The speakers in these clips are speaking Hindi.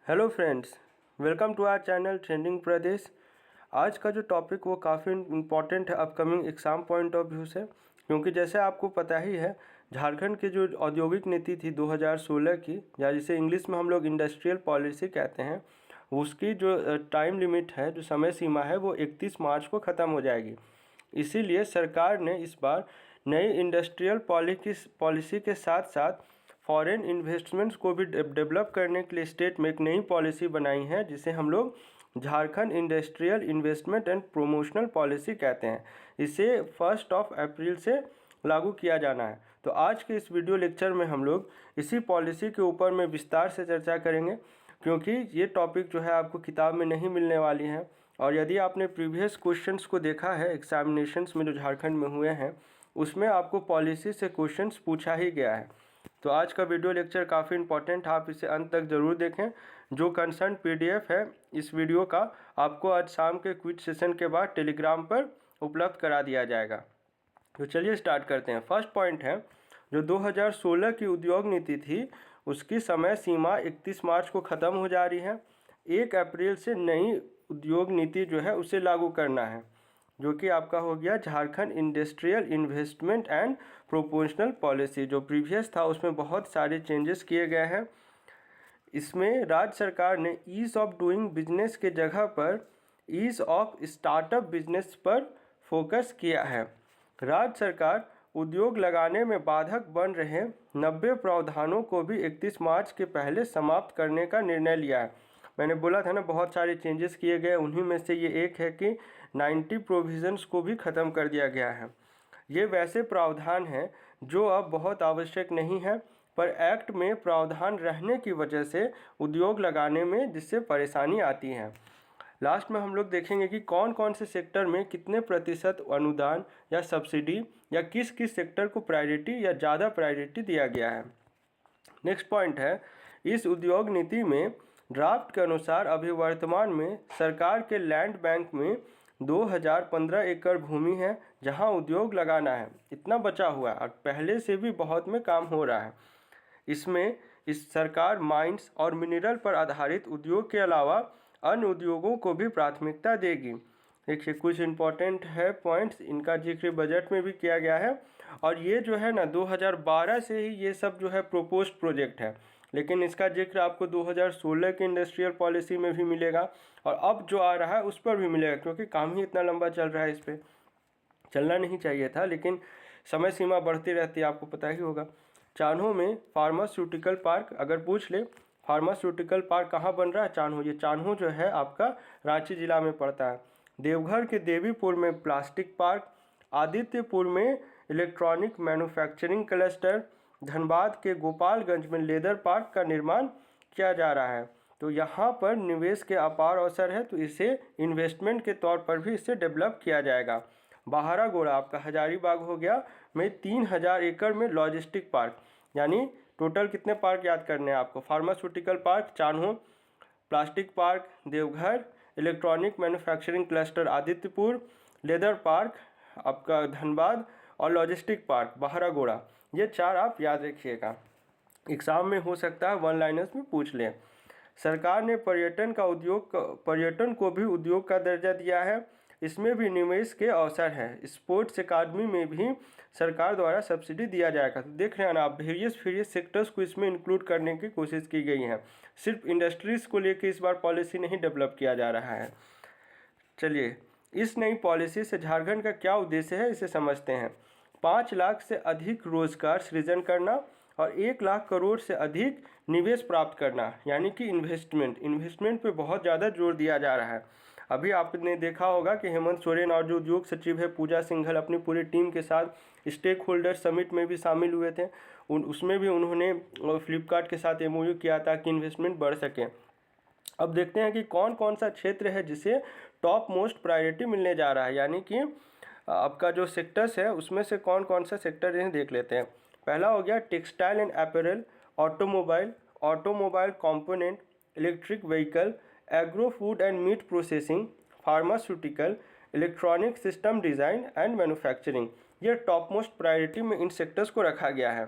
Hello friends, welcome to our channel trending Pradesh. आज का जो टॉपिक वो काफ़ी इम्पॉर्टेंट है upcoming exam point of view से, क्योंकि जैसे आपको पता ही है झारखंड की जो औद्योगिक नीति थी 2016 की, या जिसे इंग्लिश में हम लोग इंडस्ट्रियल पॉलिसी कहते हैं, उसकी जो टाइम लिमिट है, जो समय सीमा है, वो 31 मार्च को ख़त्म हो जाएगी। इसीलिए सरकार ने इस बार नई इंडस्ट्रियल पॉलिसी के साथ साथ फॉरेन इन्वेस्टमेंट्स को भी डेवलप करने के लिए स्टेट में एक नई पॉलिसी बनाई है, जिसे हम लोग Jharkhand industrial investment and promotional policy कहते हैं। इसे 1 अप्रैल से लागू किया जाना है। तो आज के इस वीडियो लेक्चर में हम लोग इसी पॉलिसी के ऊपर में विस्तार से चर्चा करेंगे, क्योंकि ये टॉपिक जो है आपको किताब में नहीं मिलने वाली है। और यदि आपने प्रीवियस क्वेश्चंस को देखा है एग्जामिनेशंस में जो झारखंड में हुए हैं, उसमें आपको पॉलिसी से क्वेश्चंस पूछा ही गया है। तो आज का वीडियो लेक्चर काफ़ी इंपॉर्टेंट है, आप इसे अंत तक ज़रूर देखें। जो कंसर्न पीडीएफ है इस वीडियो का आपको आज शाम के क्विज सेशन के बाद टेलीग्राम पर उपलब्ध करा दिया जाएगा। तो चलिए स्टार्ट करते हैं। फर्स्ट पॉइंट है, जो 2016 की उद्योग नीति थी उसकी समय सीमा 31 मार्च को ख़त्म हो जा रही है। 1 अप्रैल से नई उद्योग नीति जो है उसे लागू करना है, जो कि आपका हो गया Jharkhand industrial investment and proportional policy. जो प्रीवियस था उसमें बहुत सारे चेंजेस किए गए हैं। इसमें राज्य सरकार ने ईज़ ऑफ डूइंग बिजनेस के जगह पर ईज़ ऑफ स्टार्टअप बिजनेस पर फोकस किया है। राज्य सरकार उद्योग लगाने में बाधक बन रहे 90 प्रावधानों को भी 31 मार्च के पहले समाप्त करने का निर्णय लिया है। मैंने बोला था ना, बहुत सारे चेंजेस किए गए, उन्हीं में से ये एक है कि 90 प्रोविज़न्स को भी ख़त्म कर दिया गया है। ये वैसे प्रावधान हैं जो अब बहुत आवश्यक नहीं है, पर एक्ट में प्रावधान रहने की वजह से उद्योग लगाने में जिससे परेशानी आती है। लास्ट में हम लोग देखेंगे कि कौन कौन से सेक्टर में कितने प्रतिशत अनुदान या सब्सिडी या किस किस सेक्टर को प्रायोरिटी या ज़्यादा प्रायोरिटी दिया गया है। नेक्स्ट पॉइंट है, इस उद्योग नीति में ड्राफ्ट के अनुसार अभी वर्तमान में सरकार के लैंड बैंक में 2015 एकड़ भूमि है जहां उद्योग लगाना है। इतना बचा हुआ है और पहले से भी बहुत में काम हो रहा है। इसमें इस सरकार माइंस और मिनरल पर आधारित उद्योग के अलावा अन्य उद्योगों को भी प्राथमिकता देगी। देखिए कुछ इम्पोर्टेंट है पॉइंट्स, इनका जिक्र बजट में भी किया गया है। और ये जो है ना 2012 से ही ये सब जो है प्रोपोज्ड प्रोजेक्ट है, लेकिन इसका जिक्र आपको 2016 की इंडस्ट्रियल पॉलिसी में भी मिलेगा और अब जो आ रहा है उस पर भी मिलेगा, क्योंकि काम ही इतना लंबा चल रहा है। इस पर चलना नहीं चाहिए था, लेकिन समय सीमा बढ़ती रहती है, आपको पता ही होगा। चान्हो में फार्मास्यूटिकल पार्क, अगर पूछ ले फार्मास्यूटिकल पार्क कहाँ बन रहा है, चान्हो। ये चान्हो जो है आपका रांची जिला में पड़ता है। देवघर के देवीपुर में प्लास्टिक पार्क, आदित्यपुर में इलेक्ट्रॉनिक मैन्युफैक्चरिंग क्लस्टर, धनबाद के गोपालगंज में लेदर पार्क का निर्माण किया जा रहा है। तो यहाँ पर निवेश के अपार अवसर है, तो इसे इन्वेस्टमेंट के तौर पर भी इसे डेवलप किया जाएगा। बाहरागोड़ा आपका हजारीबाग हो गया में 3000 एकड़ में लॉजिस्टिक पार्क, यानी टोटल कितने पार्क याद करने हैं आपको, pharmaceutical park Chanho, plastic park Deoghar, electronic manufacturing cluster Adityapur, leather park आपका धनबाद और लॉजिस्टिक पार्क बाहरागोड़ा। ये 4 आप याद रखिएगा, एग्ज़ाम में हो सकता है वन लाइनर्स में पूछ लें। सरकार ने पर्यटन को भी उद्योग का दर्जा दिया है। इसमें भी निवेश के अवसर है। स्पोर्ट्स अकादमी में भी सरकार द्वारा सब्सिडी दिया जाएगा। तो देख रहे हैं ना आप, वेरियस सेक्टर्स को इसमें इंक्लूड करने की कोशिश की गई है। सिर्फ इंडस्ट्रीज़ को लेकर इस बार पॉलिसी नहीं डेवलप किया जा रहा है। चलिए, इस नई पॉलिसी से झारखंड का क्या उद्देश्य है इसे समझते हैं। 5 लाख से अधिक रोजगार सृजन करना और 1 लाख करोड़ से अधिक निवेश प्राप्त करना, यानी कि इन्वेस्टमेंट पे बहुत ज़्यादा जोर दिया जा रहा है। अभी आपने देखा होगा कि हेमंत सोरेन और जो उद्योग सचिव है पूजा सिंघल अपनी पूरी टीम के साथ स्टेक होल्डर समिट में भी शामिल हुए थे। उसमें भी उन्होंने फ्लिपकार्ट के साथ एमओयू किया था कि इन्वेस्टमेंट बढ़ सके। अब देखते हैं कि कौन कौन सा क्षेत्र है जिसे टॉप मोस्ट प्रायोरिटी मिलने जा रहा है, यानी कि आपका जो सेक्टर्स है उसमें से कौन कौन सा सेक्टर है देख लेते हैं। पहला हो गया textile and apparel, automobile component, electric vehicle, agro food and meat processing, pharmaceutical, electronic system design and manufacturing. ये टॉप मोस्ट प्रायोरिटी में इन सेक्टर्स को रखा गया है।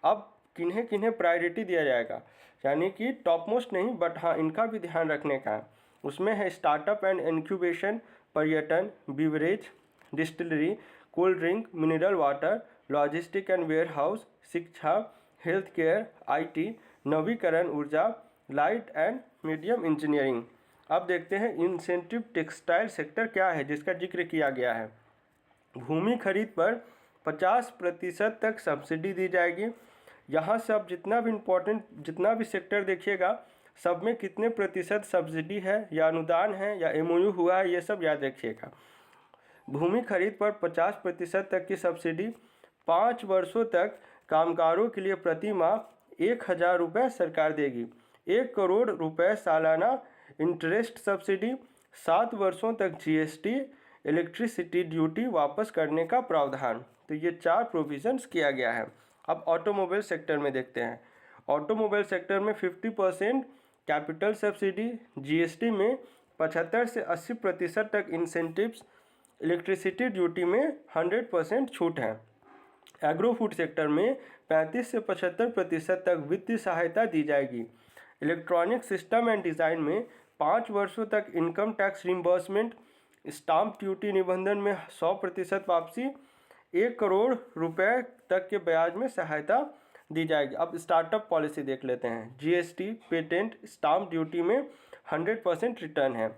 अब किन्हें किन्हें प्रायोरिटी दिया जाएगा, यानी कि टॉप मोस्ट नहीं बट हाँ इनका भी ध्यान रखने का है। उसमें है स्टार्टअप एंड इंक्यूबेशन, पर्यटन, beverage, distillery, cold drink, mineral water, logistic and warehouse, शिक्षा, हेल्थ केयर, IT, नवीकरण ऊर्जा, लाइट एंड मीडियम इंजीनियरिंग। अब देखते हैं इंसेंटिव टेक्सटाइल सेक्टर क्या है जिसका जिक्र किया गया है। भूमि खरीद पर 50% तक सब्सिडी दी जाएगी। यहाँ से आप जितना भी सेक्टर देखिएगा सब में कितने प्रतिशत सब्सिडी है या अनुदान है या MOU हुआ है, ये सब याद रखिएगा। भूमि खरीद पर 50% तक की सब्सिडी, 5 वर्षों तक कामगारों के लिए प्रति माह 1000 रुपये सरकार देगी। 1 करोड़ रुपए सालाना इंटरेस्ट सब्सिडी, 7 वर्षों तक GST, इलेक्ट्रिसिटी ड्यूटी वापस करने का प्रावधान। तो ये 4 प्रोविजंस किया गया है। अब ऑटोमोबाइल सेक्टर में देखते हैं। ऑटोमोबाइल सेक्टर में 50% कैपिटल सब्सिडी, GST में 75 से 80% तक इंसेंटिव्स, इलेक्ट्रिसिटी ड्यूटी में 100% छूट है। एग्रो फूड सेक्टर में 35 से 75% तक वित्तीय सहायता दी जाएगी। इलेक्ट्रॉनिक सिस्टम एंड डिज़ाइन में 5 वर्षों तक income tax reimbursement, stamp duty निबंधन में 100% वापसी, 1 करोड़ रुपए तक के ब्याज में सहायता दी जाएगी। अब स्टार्टअप पॉलिसी देख लेते हैं। GST, पेटेंट, स्टाम्प ड्यूटी में 100% रिटर्न है।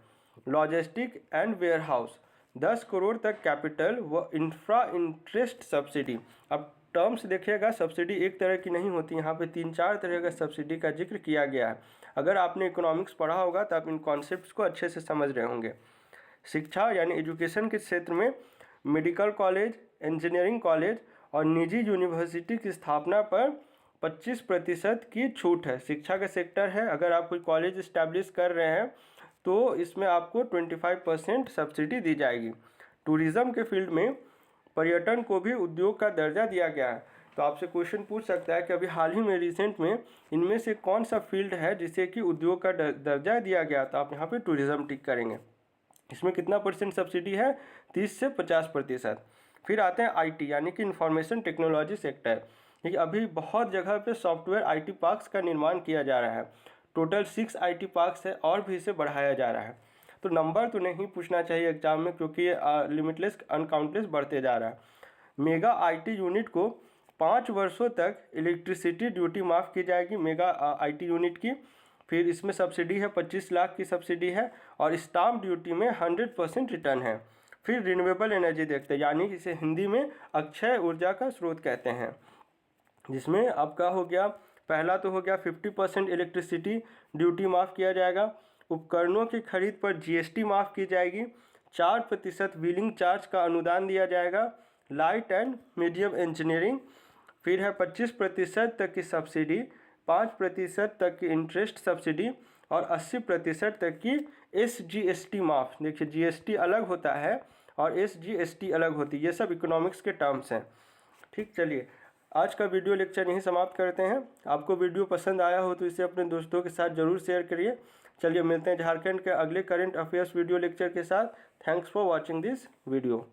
लॉजिस्टिक एंड वेयर हाउस 10 करोड़ तक कैपिटल व इंफ्रा इंटरेस्ट सब्सिडी। अब टर्म्स देखिएगा, सब्सिडी एक तरह की नहीं होती, यहाँ पे 3-4 तरह का सब्सिडी का जिक्र किया गया है। अगर आपने इकोनॉमिक्स पढ़ा होगा तो आप इन कॉन्सेप्ट्स को अच्छे से समझ रहे होंगे। शिक्षा यानी एजुकेशन के क्षेत्र में मेडिकल कॉलेज, इंजीनियरिंग कॉलेज और निजी यूनिवर्सिटी की स्थापना पर 25% की छूट है। शिक्षा का सेक्टर है, अगर आप कोई कॉलेज इस्टेब्लिश कर रहे हैं तो इसमें आपको 25% सब्सिडी दी जाएगी। टूरिज़्म के फील्ड में पर्यटन को भी उद्योग का दर्जा दिया गया है। तो आपसे क्वेश्चन पूछ सकता है कि अभी हाल ही में रिसेंट में इनमें से कौन सा फील्ड है जिसे कि उद्योग का दर्जा दिया गया, तो आप यहाँ पे टूरिज़्म टिक करेंगे। इसमें कितना % सब्सिडी है? 30 से 50%। फिर आते हैं IT यानी कि इंफॉर्मेशन टेक्नोलॉजी सेक्टर। देखिए अभी बहुत जगह पे सॉफ्टवेयर IT पार्क्स का निर्माण किया जा रहा है। टोटल 6 IT पार्क्स है और भी इसे बढ़ाया जा रहा है। तो नंबर तो नहीं पूछना चाहिए एग्जाम में क्योंकि ये लिमिटलेस अनकाउंटलेस बढ़ते जा रहा है। मेगा IT यूनिट को 5 वर्षों तक इलेक्ट्रिसिटी ड्यूटी माफ़ की जाएगी मेगा IT यूनिट की। फिर इसमें सब्सिडी है 25 लाख की सब्सिडी है और स्टाम्प ड्यूटी में 100% रिटर्न है। फिर रिन्यूएबल एनर्जी देखते हैं, यानी इसे हिंदी में अक्षय ऊर्जा का स्रोत कहते हैं, जिसमें आपका हो गया, पहला तो हो गया 50% इलेक्ट्रिसिटी ड्यूटी माफ़ किया जाएगा। उपकरणों की खरीद पर GST माफ़ की जाएगी। 4% व्हीलिंग चार्ज का अनुदान दिया जाएगा। लाइट एंड मीडियम इंजीनियरिंग फिर है 25% तक की सब्सिडी, 5% तक की इंटरेस्ट सब्सिडी और 80% तक की SGST माफ़। देखिए GST अलग होता है और SGST अलग होती है, ये सब इकोनॉमिक्स के टर्म्स हैं। ठीक, चलिए आज का वीडियो लेक्चर यहीं समाप्त करते हैं। आपको वीडियो पसंद आया हो तो इसे अपने दोस्तों के साथ ज़रूर शेयर करिए। चलिए मिलते हैं झारखंड के अगले करंट अफेयर्स वीडियो लेक्चर के साथ। Thanks for watching this video.